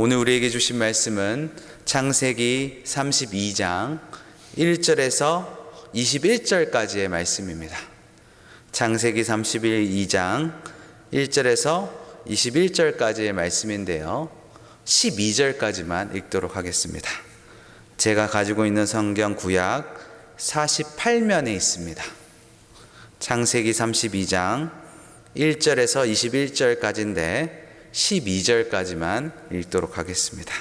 오늘 우리에게 주신 말씀은 창세기 32장 1절에서 21절까지의 말씀입니다. 창세기 32장 1절에서 21절까지의 말씀인데요, 12절까지만 읽도록 하겠습니다. 제가 가지고 있는 성경 구약 48면에 있습니다. 창세기 32장 1절에서 21절까지인데 12절까지만 읽도록 하겠습니다.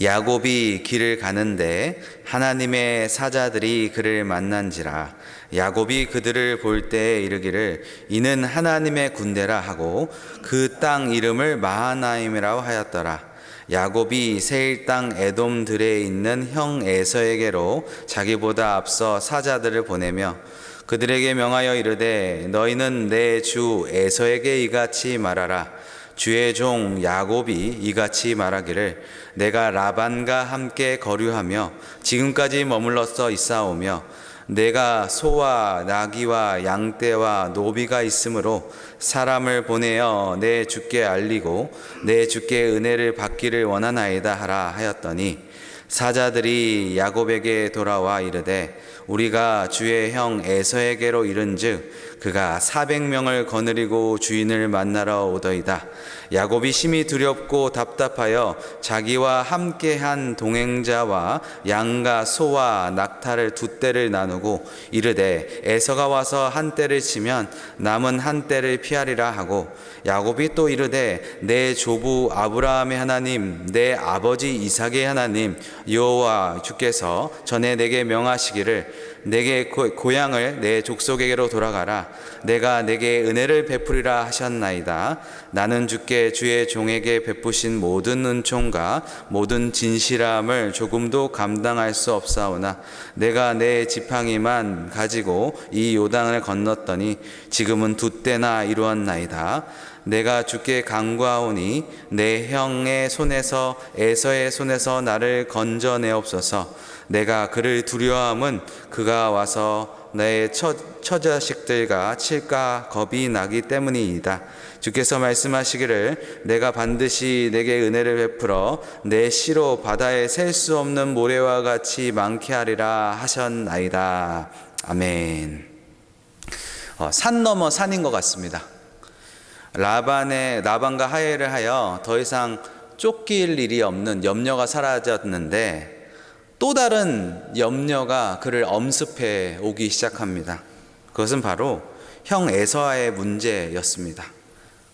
야곱이 길을 가는데 하나님의 사자들이 그를 만난지라. 야곱이 그들을 볼 때 이르기를 이는 하나님의 군대라 하고 그 땅 이름을 마하나임이라고 하였더라. 야곱이 세일 땅 에돔들에 있는 형 에서에게로 자기보다 앞서 사자들을 보내며 그들에게 명하여 이르되 너희는 내 주 에서에게 이같이 말하라. 주의 종 야곱이 이같이 말하기를 내가 라반과 함께 거류하며 지금까지 머물러서 있사오며 내가 소와 나귀와 양떼와 노비가 있으므로 사람을 보내어 내 주께 알리고 내 주께 은혜를 받기를 원하나이다 하라 하였더니 사자들이 야곱에게 돌아와 이르되 우리가 주의 형 에서에게로 이른즉 그가 400명을 거느리고 주인을 만나러 오더이다. 야곱이 심히 두렵고 답답하여 자기와 함께한 동행자와 양과 소와 낙타를 두 떼를 나누고 이르되 에서가 와서 한 떼를 치면 남은 한 떼를 피하리라 하고 야곱이 또 이르되 내 조부 아브라함의 하나님 내 아버지 이삭의 하나님 여호와 주께서 전에 내게 명하시기를 내게 고향을 내 족속에게로 돌아가라. 내가 내게 은혜를 베푸리라 하셨나이다. 나는 주께 주의 종에게 베푸신 모든 은총과 모든 진실함을 조금도 감당할 수 없사오나 내가 내 지팡이만 가지고 이 요단을 건넜더니 지금은 두 때나 이루었나이다. 내가 주께 간구하오니 내 형의 손에서 에서의 손에서 나를 건져내옵소서. 내가 그를 두려워함은 그가 와서 내 처자식들과 칠까 겁이 나기 때문이이다. 주께서 말씀하시기를 내가 반드시 내게 은혜를 베풀어 내 씨로 바다에 셀 수 없는 모래와 같이 많게 하리라 하셨나이다. 아멘. 산 넘어 산인 것 같습니다. 라반과 하회를 하여 더 이상 쫓길 일이 없는 염려가 사라졌는데 또 다른 염려가 그를 엄습해 오기 시작합니다. 그것은 바로 형 에서와의 문제였습니다.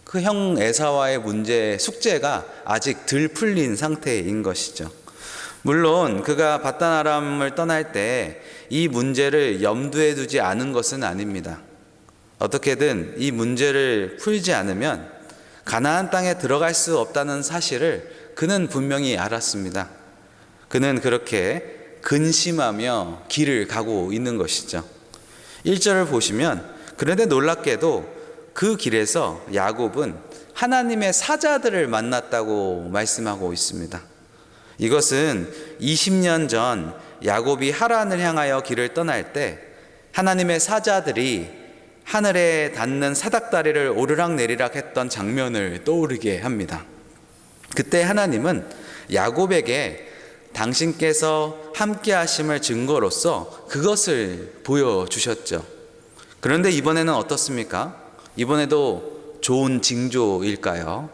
그 형 에서와의 숙제가 아직 덜 풀린 상태인 것이죠. 물론 그가 바단 아람을 떠날 때 이 문제를 염두에 두지 않은 것은 아닙니다. 어떻게든 이 문제를 풀지 않으면 가나안 땅에 들어갈 수 없다는 사실을 그는 분명히 알았습니다. 그는 그렇게 근심하며 길을 가고 있는 것이죠. 1절을 보시면 그런데 놀랍게도 그 길에서 야곱은 하나님의 사자들을 만났다고 말씀하고 있습니다. 이것은 20년 전 야곱이 하란을 향하여 길을 떠날 때 하나님의 사자들이 하늘에 닿는 사닥다리를 오르락내리락 했던 장면을 떠오르게 합니다. 그때 하나님은 야곱에게 당신께서 함께 하심을 증거로서 그것을 보여주셨죠. 그런데 이번에는 어떻습니까? 이번에도 좋은 징조일까요?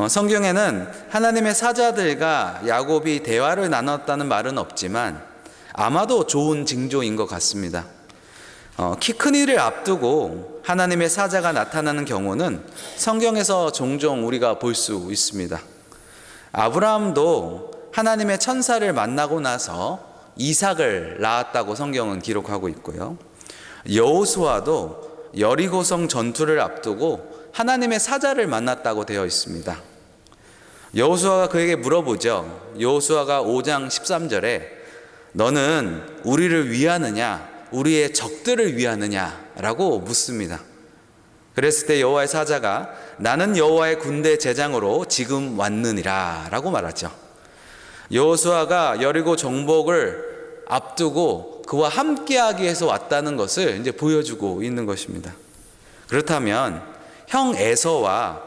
성경에는 하나님의 사자들과 야곱이 대화를 나눴다는 말은 없지만 아마도 좋은 징조인 것 같습니다. 키 큰 일을 앞두고 하나님의 사자가 나타나는 경우는 성경에서 종종 우리가 볼 수 있습니다. 아브라함도 하나님의 천사를 만나고 나서 이삭을 낳았다고 성경은 기록하고 있고요. 여호수아도 여리고성 전투를 앞두고 하나님의 사자를 만났다고 되어 있습니다. 여호수아가 그에게 물어보죠. 여호수아가 5장 13절에 너는 우리를 위하느냐 우리의 적들을 위하느냐라고 묻습니다. 그랬을 때 여호와의 사자가 나는 여호와의 군대 제장으로 지금 왔느니라 라고 말하죠. 여호수아가 여리고 정복을 앞두고 그와 함께하기 위해서 왔다는 것을 이제 보여주고 있는 것입니다. 그렇다면 형 에서와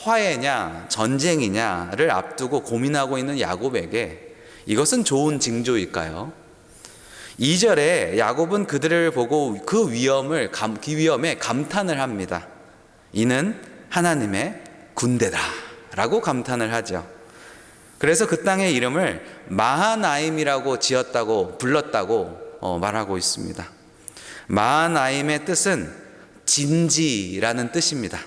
화해냐 전쟁이냐를 앞두고 고민하고 있는 야곱에게 이것은 좋은 징조일까요? 2절에 야곱은 그들을 보고 그 위험에 감탄을 합니다. 이는 하나님의 군대다 라고 감탄을 하죠. 그래서 그 땅의 이름을 마하나임이라고 불렀다고 말하고 있습니다. 마하나임의 뜻은 진지라는 뜻입니다.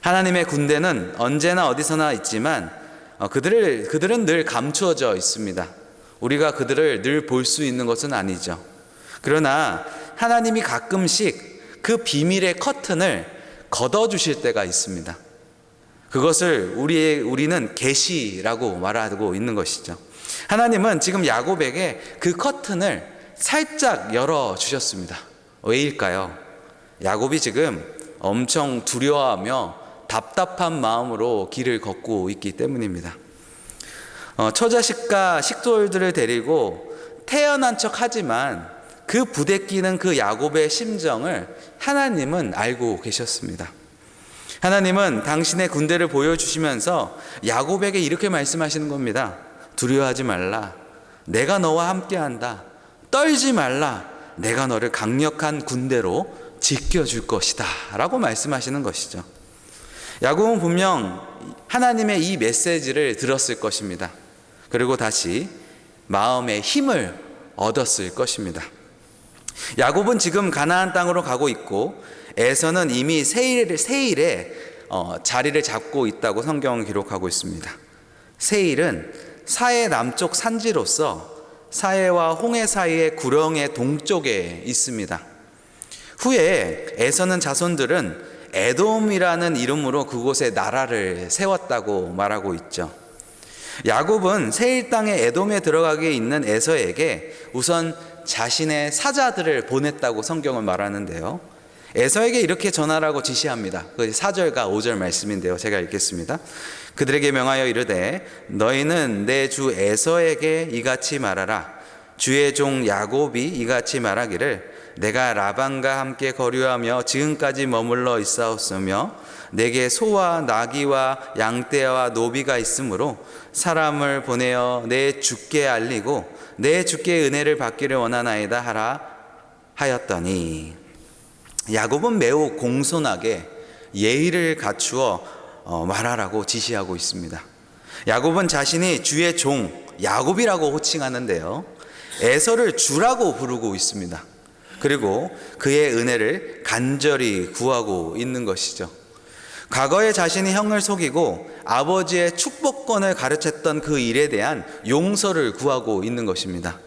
하나님의 군대는 언제나 어디서나 있지만 그들은 늘 감추어져 있습니다. 우리가 그들을 늘 볼 수 있는 것은 아니죠. 그러나 하나님이 가끔씩 그 비밀의 커튼을 걷어주실 때가 있습니다. 그것을 우리는 계시라고 말하고 있는 것이죠. 하나님은 지금 야곱에게 그 커튼을 살짝 열어주셨습니다. 왜일까요? 야곱이 지금 엄청 두려워하며 답답한 마음으로 길을 걷고 있기 때문입니다. 처자식과 식솔들을 데리고 태어난 척 하지만 그 부대끼는 그 야곱의 심정을 하나님은 알고 계셨습니다. 하나님은 당신의 군대를 보여주시면서 야곱에게 이렇게 말씀하시는 겁니다. 두려워하지 말라. 내가 너와 함께한다. 떨지 말라. 내가 너를 강력한 군대로 지켜줄 것이다 라고 말씀하시는 것이죠. 야곱은 분명 하나님의 이 메시지를 들었을 것입니다. 그리고 다시 마음의 힘을 얻었을 것입니다. 야곱은 지금 가나안 땅으로 가고 있고 에서는 이미 세일에 자리를 잡고 있다고 성경은 기록하고 있습니다. 세일은 사해 남쪽 산지로서 사해와 홍해 사이의 구렁의 동쪽에 있습니다. 후에 에서는 자손들은 에돔이라는 이름으로 그곳에 나라를 세웠다고 말하고 있죠. 야곱은 세일 땅의 에돔에 들어가게 있는 에서에게 우선 자신의 사자들을 보냈다고 성경은 말하는데요. 에서에게 이렇게 전하라고 지시합니다. 그 4절과 5절 말씀인데요. 제가 읽겠습니다. 그들에게 명하여 이르되 너희는 내 주 에서에게 이같이 말하라. 주의 종 야곱이 이같이 말하기를 내가 라반과 함께 거류하며 지금까지 머물러 있사옵으며 내게 소와 나귀와 양떼와 노비가 있으므로 사람을 보내어 내 주께 알리고 내 주께 은혜를 받기를 원하나이다 하라 하였더니, 야곱은 매우 공손하게 예의를 갖추어 말하라고 지시하고 있습니다. 야곱은 자신이 주의 종 야곱이라고 호칭하는데요, 에서를 주라고 부르고 있습니다. 그리고 그의 은혜를 간절히 구하고 있는 것이죠. 과거에 자신이 형을 속이고 아버지의 축복권을 가르쳤던 그 일에 대한 용서를 구하고 있는 것입니다.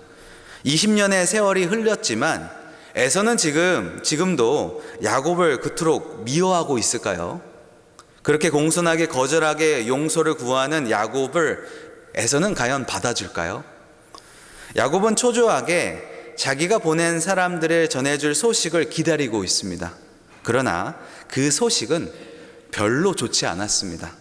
20년의 세월이 흘렀지만 에서는 지금도 야곱을 그토록 미워하고 있을까요? 그렇게 공손하게 거절하게 용서를 구하는 야곱을 에서는 과연 받아줄까요? 야곱은 초조하게 자기가 보낸 사람들을 전해줄 소식을 기다리고 있습니다. 그러나 그 소식은 별로 좋지 않았습니다.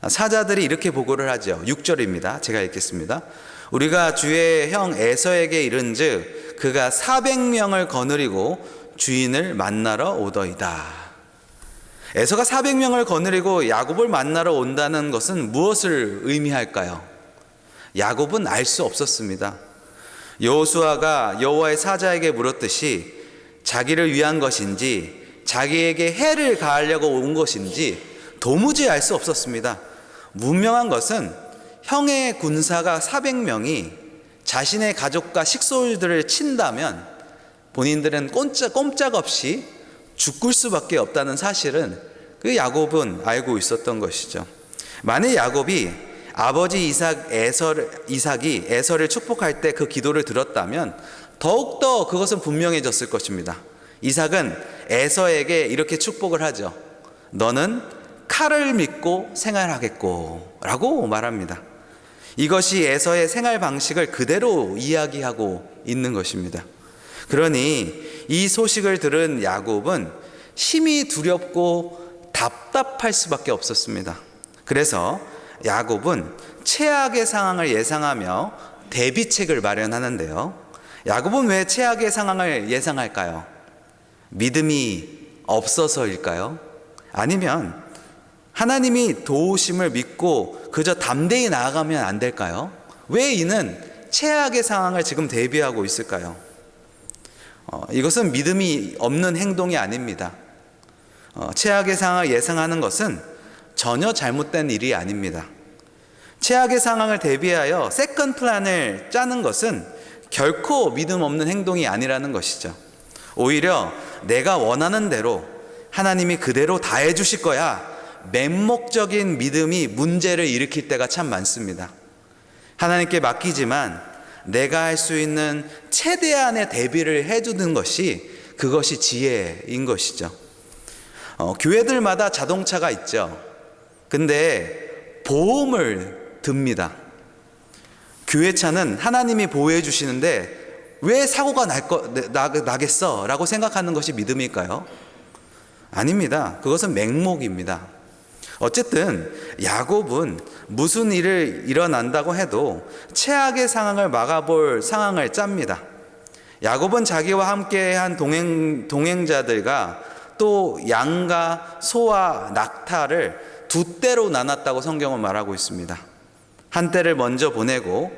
사자들이 이렇게 보고를 하죠. 6절입니다. 제가 읽겠습니다. 우리가 주의 형 에서에게 이른즉 그가 400명을 거느리고 주인을 만나러 오더이다. 에서가 400명을 거느리고 야곱을 만나러 온다는 것은 무엇을 의미할까요? 야곱은 알 수 없었습니다. 여호수아가 여호와의 사자에게 물었듯이 자기를 위한 것인지 자기에게 해를 가하려고 온 것인지 도무지 알 수 없었습니다. 분명한 것은 형의 군사가 400명이 자신의 가족과 식솔들을 친다면 본인들은 꼼짝없이 죽을 수밖에 없다는 사실은 그 야곱은 알고 있었던 것이죠. 만일 야곱이 아버지 이삭이 에서를 축복할 때 그 기도를 들었다면 더욱더 그것은 분명해졌을 것입니다. 이삭은 에서에게 이렇게 축복을 하죠. 너는 칼을 믿고 생활하겠고 라고 말합니다. 이것이 에서의 생활 방식을 그대로 이야기하고 있는 것입니다. 그러니 이 소식을 들은 야곱은 심히 두렵고 답답할 수밖에 없었습니다. 그래서 야곱은 최악의 상황을 예상하며 대비책을 마련하는데요. 야곱은 왜 최악의 상황을 예상할까요? 믿음이 없어서일까요? 아니면 하나님이 도우심을 믿고 그저 담대히 나아가면 안 될까요? 왜 이는 최악의 상황을 지금 대비하고 있을까요? 이것은 믿음이 없는 행동이 아닙니다. 최악의 상황을 예상하는 것은 전혀 잘못된 일이 아닙니다. 최악의 상황을 대비하여 세컨 플랜을 짜는 것은 결코 믿음 없는 행동이 아니라는 것이죠. 오히려 내가 원하는 대로 하나님이 그대로 다 해주실 거야, 맹목적인 믿음이 문제를 일으킬 때가 참 많습니다. 하나님께 맡기지만 내가 할 수 있는 최대한의 대비를 해주는 것이, 그것이 지혜인 것이죠. 교회들마다 자동차가 있죠. 근데 보험을 듭니다. 교회 차는 하나님이 보호해 주시는데 왜 사고가 나겠어? 라고 생각하는 것이 믿음일까요? 아닙니다. 그것은 맹목입니다. 어쨌든 야곱은 무슨 일을 일어난다고 해도 최악의 상황을 막아볼 상황을 짭니다. 야곱은 자기와 함께한 동행자들과 또 양과 소와 낙타를 두 떼로 나눴다고 성경은 말하고 있습니다. 한 떼를 먼저 보내고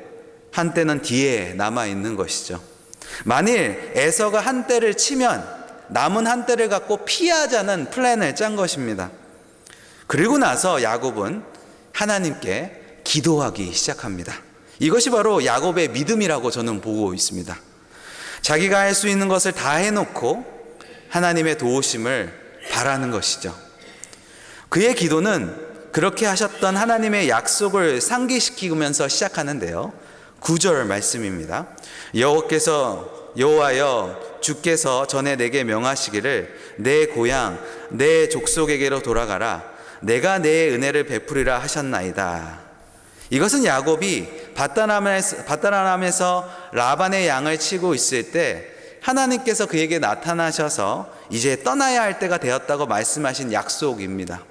한 떼는 뒤에 남아 있는 것이죠. 만일 에서가 한 떼를 치면 남은 한 떼를 갖고 피하자는 플랜을 짠 것입니다. 그리고 나서 야곱은 하나님께 기도하기 시작합니다. 이것이 바로 야곱의 믿음이라고 저는 보고 있습니다. 자기가 할 수 있는 것을 다 해놓고 하나님의 도우심을 바라는 것이죠. 그의 기도는 그렇게 하셨던 하나님의 약속을 상기시키면서 시작하는데요. 9절 말씀입니다. 여호와여 주께서 전에 내게 명하시기를 내 고향 내 족속에게로 돌아가라, 내가 내 은혜를 베푸리라 하셨나이다. 이것은 야곱이 밧다람에서 라반의 양을 치고 있을 때 하나님께서 그에게 나타나셔서 이제 떠나야 할 때가 되었다고 말씀하신 약속입니다.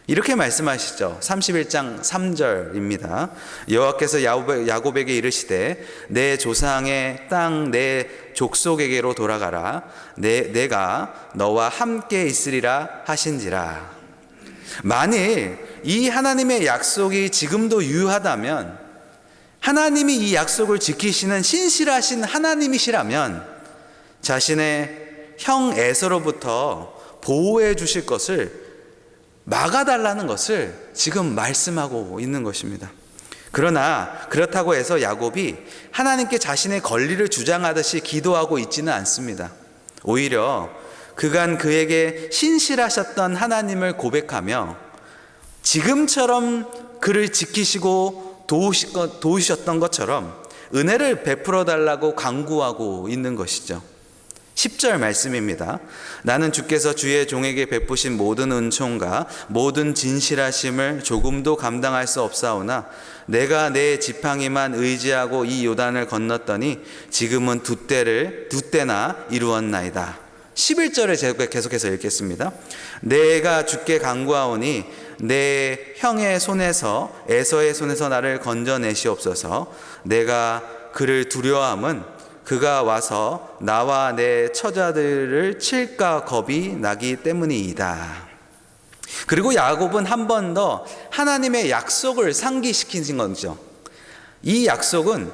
이렇게 말씀하시죠. 31장 3절입니다. 여호와께서 야곱에게 이르시되 내 조상의 땅 내 족속에게로 돌아가라, 내가 너와 함께 있으리라 하신지라. 만일 이 하나님의 약속이 지금도 유효하다면, 하나님이 이 약속을 지키시는 신실하신 하나님이시라면 자신의 형 에서로부터 보호해 주실 것을 막아달라는 것을 지금 말씀하고 있는 것입니다. 그러나 그렇다고 해서 야곱이 하나님께 자신의 권리를 주장하듯이 기도하고 있지는 않습니다. 오히려 그간 그에게 신실하셨던 하나님을 고백하며 지금처럼 그를 지키시고 도우셨던 것처럼 은혜를 베풀어 달라고 간구하고 있는 것이죠. 10절 말씀입니다. 나는 주께서 주의 종에게 베푸신 모든 은총과 모든 진실하심을 조금도 감당할 수 없사오나 내가 내 지팡이만 의지하고 이 요단을 건넜더니 지금은 두 때나 이루었나이다. 11절을 계속해서 읽겠습니다. 내가 주께 간구하오니 내 형의 손에서 에서의 손에서 나를 건져내시옵소서. 내가 그를 두려워함은 그가 와서 나와 내 처자들을 칠까 겁이 나기 때문이다. 그리고 야곱은 한 번 더 하나님의 약속을 상기시키신 거죠. 이 약속은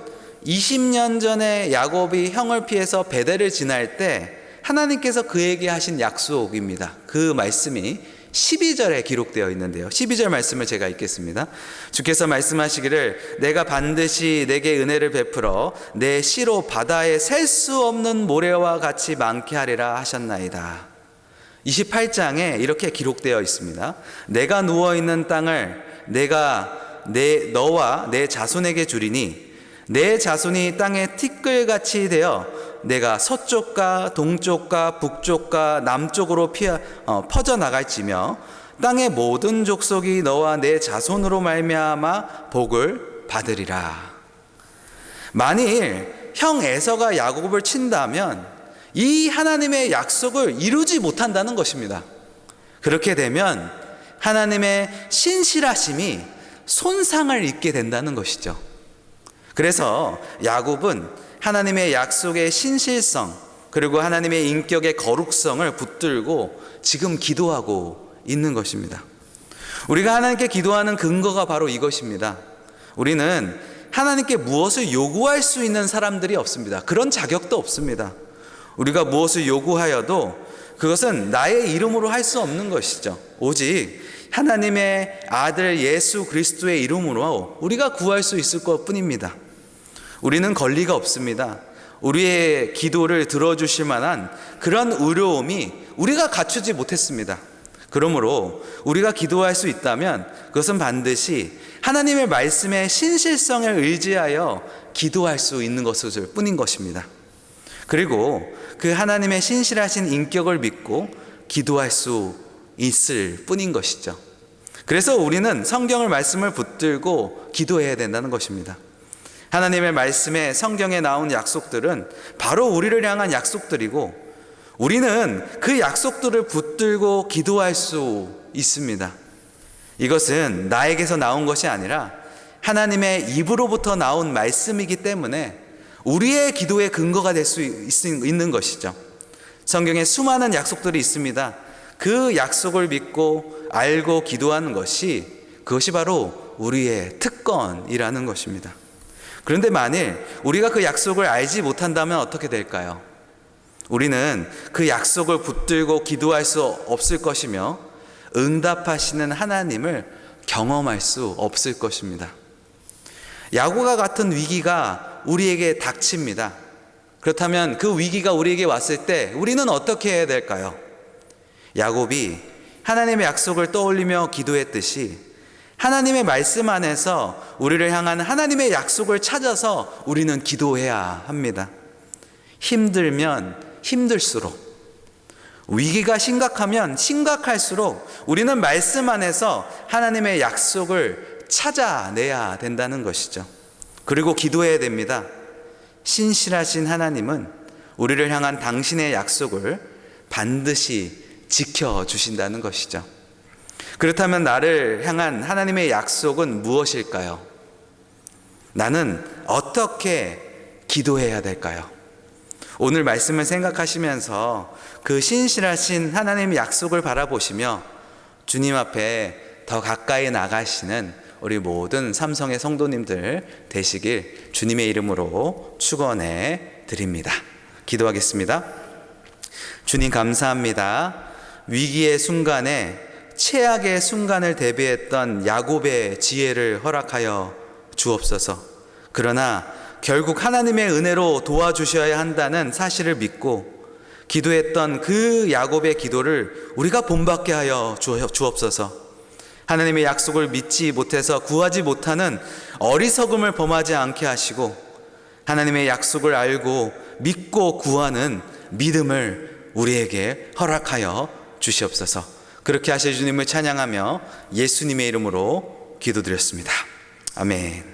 20년 전에 야곱이 형을 피해서 베델을 지날 때 하나님께서 그에게 하신 약속입니다. 그 말씀이 12절에 기록되어 있는데요. 12절 말씀을 제가 읽겠습니다. 주께서 말씀하시기를 내가 반드시 내게 은혜를 베풀어 내 씨로 바다에 셀 수 없는 모래와 같이 많게 하리라 하셨나이다. 28장에 이렇게 기록되어 있습니다. 내가 누워있는 땅을 너와 내 자손에게 주리니 내 자손이 땅에 티끌같이 되어 내가 서쪽과 동쪽과 북쪽과 남쪽으로 퍼져나갈지며 땅의 모든 족속이 너와 내 자손으로 말미암아 복을 받으리라. 만일 형 에서가 야곱을 친다면 이 하나님의 약속을 이루지 못한다는 것입니다. 그렇게 되면 하나님의 신실하심이 손상을 입게 된다는 것이죠. 그래서 야곱은 하나님의 약속의 신실성 그리고 하나님의 인격의 거룩성을 붙들고 지금 기도하고 있는 것입니다. 우리가 하나님께 기도하는 근거가 바로 이것입니다. 우리는 하나님께 무엇을 요구할 수 있는 사람들이 없습니다. 그런 자격도 없습니다. 우리가 무엇을 요구하여도 그것은 나의 이름으로 할 수 없는 것이죠. 오직 하나님의 아들 예수 그리스도의 이름으로 우리가 구할 수 있을 것뿐입니다. 우리는 권리가 없습니다. 우리의 기도를 들어주실 만한 그런 의로움이 우리가 갖추지 못했습니다. 그러므로 우리가 기도할 수 있다면 그것은 반드시 하나님의 말씀의 신실성을 의지하여 기도할 수 있는 것일 뿐인 것입니다. 그리고 그 하나님의 신실하신 인격을 믿고 기도할 수 있을 뿐인 것이죠. 그래서 우리는 성경을 말씀을 붙들고 기도해야 된다는 것입니다. 하나님의 말씀에 성경에 나온 약속들은 바로 우리를 향한 약속들이고 우리는 그 약속들을 붙들고 기도할 수 있습니다. 이것은 나에게서 나온 것이 아니라 하나님의 입으로부터 나온 말씀이기 때문에 우리의 기도의 근거가 될 수 있는 것이죠. 성경에 수많은 약속들이 있습니다. 그 약속을 믿고 알고 기도하는 것이 그것이 바로 우리의 특권이라는 것입니다. 그런데 만일 우리가 그 약속을 알지 못한다면 어떻게 될까요? 우리는 그 약속을 붙들고 기도할 수 없을 것이며 응답하시는 하나님을 경험할 수 없을 것입니다. 야고가 같은 위기가 우리에게 닥칩니다. 그렇다면 그 위기가 우리에게 왔을 때 우리는 어떻게 해야 될까요? 야곱이 하나님의 약속을 떠올리며 기도했듯이 하나님의 말씀 안에서 우리를 향한 하나님의 약속을 찾아서 우리는 기도해야 합니다. 힘들면 힘들수록, 위기가 심각하면 심각할수록 우리는 말씀 안에서 하나님의 약속을 찾아내야 된다는 것이죠. 그리고 기도해야 됩니다. 신실하신 하나님은 우리를 향한 당신의 약속을 반드시 지켜주신다는 것이죠. 그렇다면 나를 향한 하나님의 약속은 무엇일까요? 나는 어떻게 기도해야 될까요? 오늘 말씀을 생각하시면서 그 신실하신 하나님의 약속을 바라보시며 주님 앞에 더 가까이 나가시는 우리 모든 삼성의 성도님들 되시길 주님의 이름으로 축원해 드립니다. 기도하겠습니다. 주님 감사합니다. 위기의 순간에 최악의 순간을 대비했던 야곱의 지혜를 허락하여 주옵소서. 그러나 결국 하나님의 은혜로 도와주셔야 한다는 사실을 믿고 기도했던 그 야곱의 기도를 우리가 본받게 하여 주옵소서. 하나님의 약속을 믿지 못해서 구하지 못하는 어리석음을 범하지 않게 하시고 하나님의 약속을 알고 믿고 구하는 믿음을 우리에게 허락하여 주시옵소서. 그렇게 하실 주님을 찬양하며 예수님의 이름으로 기도드렸습니다. 아멘.